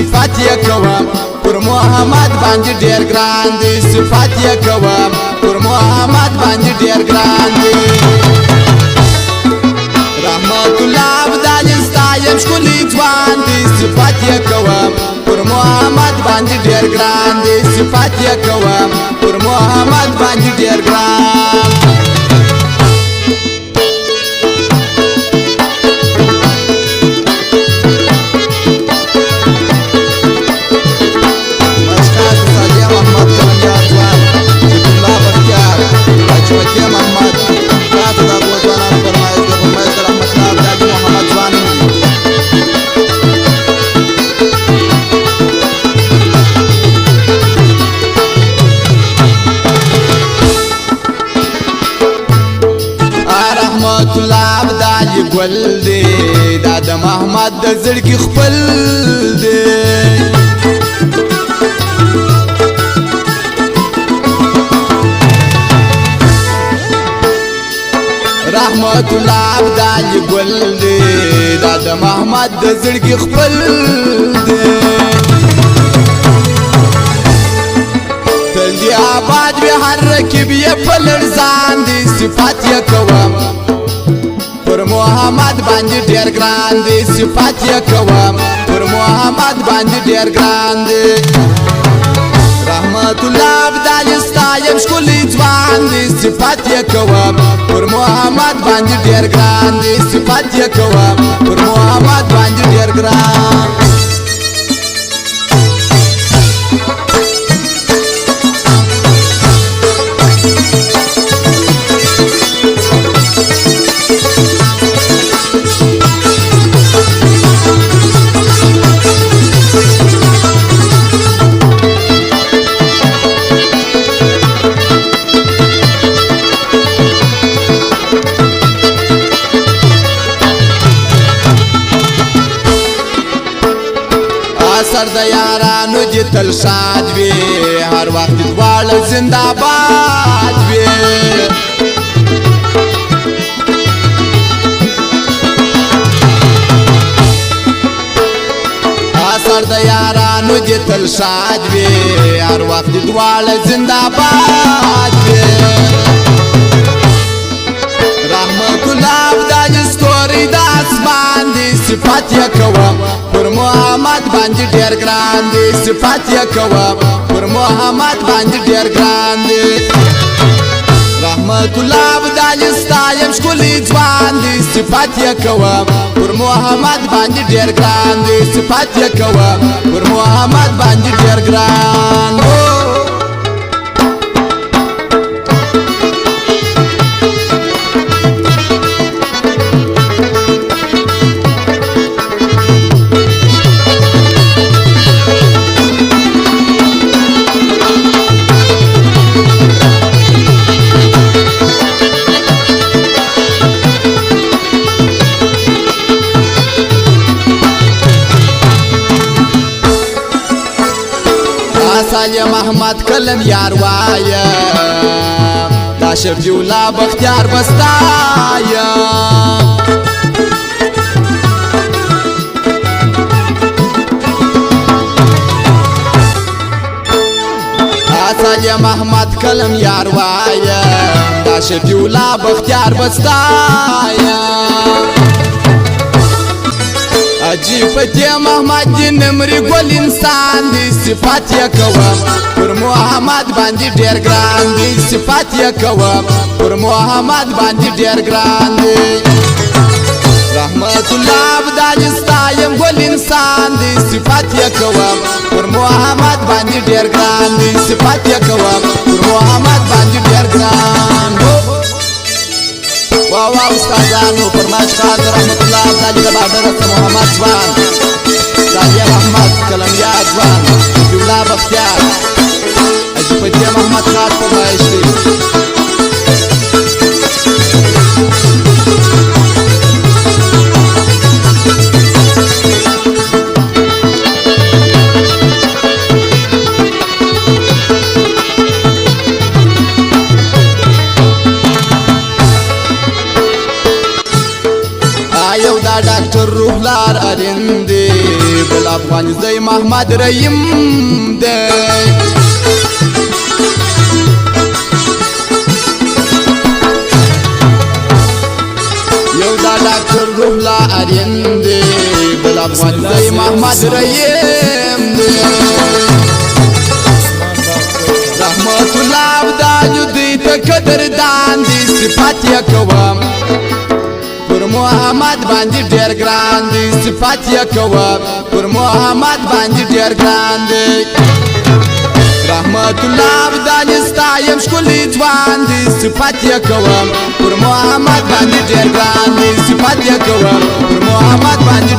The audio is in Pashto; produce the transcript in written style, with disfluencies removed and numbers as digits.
صفات یې کوم پر محمد باندې ډېر ګران دي صفات یې کوم پر محمد باندې ډېر ګران دي رحمت الله ابدال ستایم ښکلی ځوان دي صفات یې کوم پر محمد باندې ډېر ګران دي صفات یې کوم پر محمد باندې ډېر ګران ګل دی دا د محمد د زړګي خپل دی رحمت الله ابدال ګل دی دا د محمد د زړګي خپل دی تل دی آباد وي هر رکب یې په لړزان دي صفات یې کوم پر محمد باندې ډېر ګران دي صفات یې کوم پر محمد باندې ډېر ګران دي رحمت الله ابدال ستایم ښکلی ځوان دي صفات یې کوم پر محمد باندې ډېر ګران دي صفات یې کوم پر محمد باندې ډېر ګران سر د یارانو دې تل شاد وي هر وخت دواړه زنده‌باد وي سر د یارانو دې تل شاد وي هر وخت دواړه زنده‌باد وي رحمت الله ابدال ستوري د اسمان دي صفات یې کوم پر محمد باندې ډېر ګران دي صفات یې کوم پر محمد باندې ډېر ګران دي رحمت الله ابدال ستایم ښکلی ځوان دي صفات یې کوم پر محمد باندې ډېر ګران دي صفات یې کوم پر محمد باندې ډېر ګران سالم احمد کلم یار وایا دا شفیع الله بختیار بستایا سالم احمد کلم یار وایا دا شفیع الله بختیار بستایا عجیب دی محمد دی نمری ګل انسان دی صفات یې کوم پر محمد باندې ډېر ګران دي صفات یې کوم پر محمد باندې ډېر ګران دي رحمت الله ابدال ستایم ګل انسان دی صفات یې کوم پر محمد باندې ډېر ګران دي صفات یې کوم پر محمد باندې ډېر ګران واو استادانو فرمایش خاطر رحمت الله ابدال د بادر محمد ځوان سالم احمد کلم یار ځوان شفیع الله بختیار عجیب محمد خاط فرمایش دی ډاکټر روح لار ارندې بل افغان زي محمد رحیم دی یو دا ډاکټر روح الله آرین دی بل افغان زي محمد رحیم دی رحمت الله ابداجو دی ته قدردان دی صفات یې کوم پر محمد باندې ډېر ګران دی صفات یې کوم پر محمد باندې ډېر ګران دی رحمت الله ابداجو ستایم ښکلی ځوان دی صفات یې کوم پر محمد باندې ډېر ګران دی صفات یې کوم پر محمد باندې